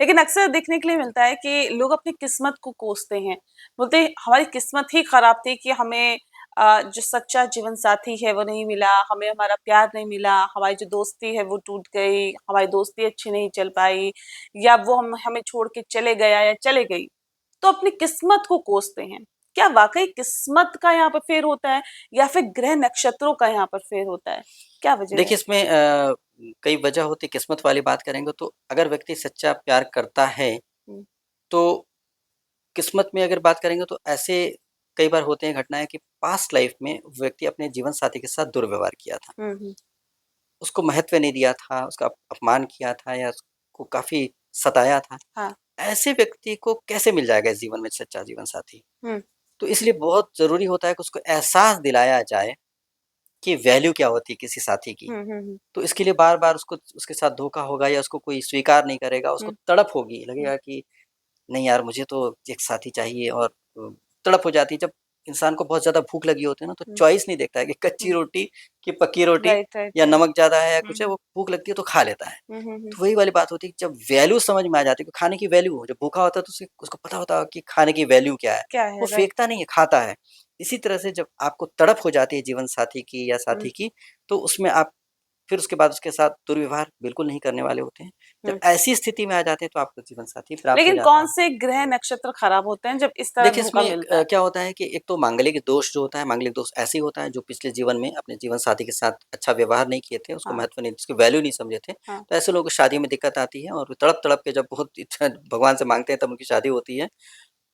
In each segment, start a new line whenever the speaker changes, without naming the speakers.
लेकिन अक्सर देखने के लिए मिलता है कि लोग अपनी किस्मत को कोसते हैं। बोलते हैं हमारी किस्मत ही खराब थी कि हमें जो सच्चा जीवन साथी है वो नहीं मिला, हमें हमारा प्यार नहीं मिला, हमारी जो दोस्ती है वो टूट गई, हमारी दोस्ती अच्छी नहीं चल पाई या वो हम हमें छोड़ के चले गया या चले गई। तो अपनी किस्मत को कोसते हैं। क्या वाक़ई किस्मत का यहाँ पर फेर होता है या फिर ग्रह नक्षत्रों का यहाँ पर फेर होता है? क्या वजह है?
देखिए इसमें कई वजह होती है। किस्मत वाली बात करेंगे तो अगर व्यक्ति सच्चा प्यार करता है,
हुँ,
तो किस्मत में अगर बात करेंगे तो ऐसे कई बार होते हैं घटनाएँ कि पास्ट लाइफ़ में व्यक्ति अपने जीवन साथी के साथ दुर्व्यवहार किया था।
हुँ, हुँ।
उसको महत्व नहीं दिया था, उसका अपमान किया था या उसको काफ़ी सताया था।
हाँ।
ऐसे व्यक्ति को कैसे मिल जाएगा इस जीवन में सच्चा जीवन साथी?
हुँ,
तो इसलिए बहुत ज़रूरी होता है कि उसको एहसास दिलाया जाए कि वैल्यू क्या होती है किसी साथी की।
हुँ, हुँ, हुँ,
तो इसके लिए बार-बार उसको उसके साथ धोखा होगा या उसको कोई स्वीकार नहीं करेगा, उसको
हुँ,
तड़प होगी,
हुँ,
लगेगा कि नहीं यार मुझे तो एक साथी चाहिए और तड़प हो जाती है। जब इंसान को बहुत ज़्यादा भूख लगी होती है ना, तो
हुँ,
चॉइस नहीं देखता है कि कच्ची
हुँ।
रोटी कि पक्की रोटी
राइट, राइट,
या
राइट।
नमक ज़्यादा है या
हुँ,
कुछ है,
हुँ।
वो भूख लगती है तो खा लेता है।
हुँ, हुँ, हुँ।
तो वही वाली बात होती है कि जब वैल्यू समझ में आ जाती है कि खाने की वैल्यू हो, जब भूखा होता है तो उसे उसको पता होता है कि खाने की वैल्यू क्या है।
क्या
वो
है? राइट।
फेंकता नहीं है, खाता है। इसी तरह से जब आपको तड़प हो जाती है जीवन साथी की या
हुँ,
साथी की, तो उसमें आप फिर उसके बाद उसके साथ दुर्व्यवहार बिल्कुल नहीं करने वाले होते हैं। जब
हुँ।
ऐसी स्थिति में आ जाते हैं तो आपको जीवन साथी प्राप्त हो
लेकिन
जाता
कौन
है।
से ग्रह नक्षत्र खराब होते हैं जब इस तरह
देखिए
धोखा
इसमें
मिलता है?
क्या होता है कि एक तो मांगलिक दोष जो होता है, मांगलिक दोष ऐसे ही होता है जो पिछले जीवन में अपने जीवन साथी के साथ अच्छा व्यवहार नहीं किए थे, उसको
हाँ,
महत्व नहीं, उसकी वैल्यू नहीं समझे थे।
हाँ।
तो ऐसे लोगों को शादी में दिक्कत आती है और वो तड़प-तड़प के जब बहुत इच्छा भगवान से माँगते हैं तब उनकी शादी होती है।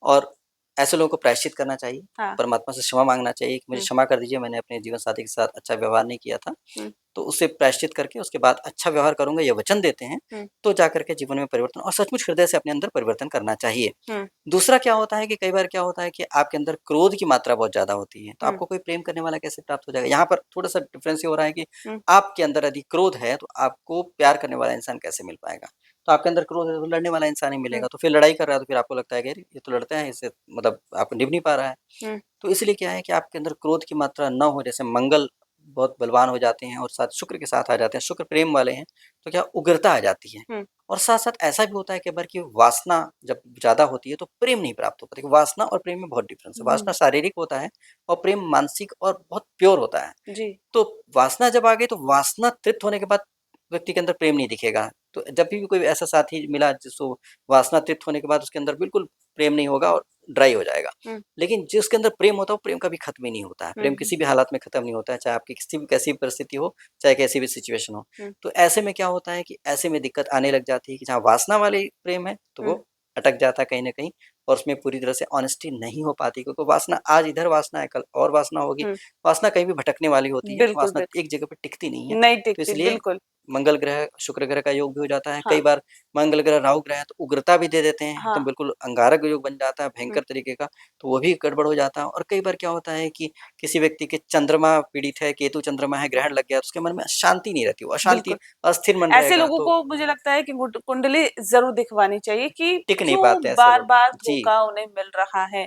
और ऐसे लोगों को प्रायश्चित करना चाहिए,
हाँ।
परमात्मा से क्षमा माँगना चाहिए कि मुझे
हुँ,
क्षमा कर दीजिए, मैंने अपने जीवन साथी के साथ अच्छा व्यवहार नहीं किया था।
हुँ,
तो उससे प्रायश्चित करके उसके बाद अच्छा व्यवहार करूँगा ये वचन देते हैं,
हुँ,
तो जाकर के जीवन में परिवर्तन और सचमुच हृदय से अपने अंदर परिवर्तन करना चाहिए।
हुँ,
दूसरा क्या होता है कि कई बार क्या होता है कि आपके अंदर क्रोध की मात्रा बहुत ज़्यादा होती है, तो
हुँ,
आपको कोई प्रेम करने वाला कैसे प्राप्त हो जाएगा? यहाँ पर थोड़ा-सा डिफ़रेंस ये हो रहा है कि
हुँ,
आपके अंदर यदि क्रोध है, तो आपको प्यार करने वाला इंसान कैसे मिल पाएगा? तो आपके अंदर क्रोध है, तो लड़ने वाला इंसान ही
हुँ,
मिलेगा, तो फिर लड़ाई कर रहा है, तो फिर आपको लगता है कि अरे! ये तो लड़ते हैं, इससे मतलब आपको निभ नहीं पा रहा है।
हुँ,
तो इसलिए क्या है कि आपके अंदर क्रोध की मात्रा ना हो, जैसे मंगल बहुत बलवान हो जाते हैं और साथ शुक्र के साथ आ जाते हैं, शुक्र प्रेम वाले हैं, तो क्या उग्रता आ जाती है।
हुँ,
और साथ-साथ ऐसा भी होता है कई बार कि वासना जब ज़्यादा होती है तो प्रेम नहीं प्राप्त हो पाती। वासना और प्रेम में बहुत डिफ़रेंस है। वासना
हुँ।
शारीरिक होता है और प्रेम मानसिक और बहुत प्योर होता है।
जी।
तो वासना जब आ गई तो वासना तृप्त होने के बाद व्यक्ति के अंदर प्रेम नहीं दिखेगा। तो जब भी कोई ऐसा साथी मिला जिसको वासना तृप्त होने के बाद उसके अंदर बिल्कुल प्रेम नहीं होगा और ड्राई हो जाएगा।
हुँ,
लेकिन जिसके अंदर प्रेम होता है वो प्रेम कभी खत्म ही नहीं होता है।
हुँ,
प्रेम
हुँ,
किसी भी हालात में खत्म नहीं होता है, चाहे आपकी किसी भी कैसी भी परिस्थिति हो, चाहे कैसी भी सिचुएशन हो।
हुँ,
तो ऐसे में क्या होता है कि ऐसे में दिक्कत आने लग जाती है कि जहाँ वासना वाली प्रेम है तो
हुँ,
वो अटक जाता है कहीं न कहीं और उसमें पूरी तरह से ऑनेस्टी नहीं हो पाती क्योंकि वासना आज इधर वासना है, कल और वासना होगी।
हुँ।
वासना कहीं भी भटकने वाली होती है,
बिल्कुल,
वासना
बिल्कुल।
एक जगह पे टिकती नहीं है।
नहीं
तो
टिकती,
इसलिए
बिल्कुल।
मंगल ग्रह, शुक्र ग्रह का योग भी हो जाता है।
हाँ,
कई बार मंगल ग्रह, राहु ग्रह है तो उग्रता भी दे देते हैं,
हाँ।
एकदम बिल्कुल अंगारक योग बन जाता है
हुँ,
भयंकर तरीके का, तो वो भी गड़बड़ हो जाता है। और कई बार क्या होता है कि किसी व्यक्ति के चंद्रमा पीड़ित है, केतु चंद्रमा है, ग्रहण लग गया तो उसके मन में शांति नहीं रहती, वो अशांति,
बिल्कुल।
अस्थिर मन
ऐसे
रहेगा
लोगों
तो
को मुझे लगता है कि कुंडली ज़रूर दिखवानी चाहिए कि
टिक नहीं
क्यों
पाते ऐसे लोग।
बार-बार
जी।
धोखा उन्हें मिल रहा है।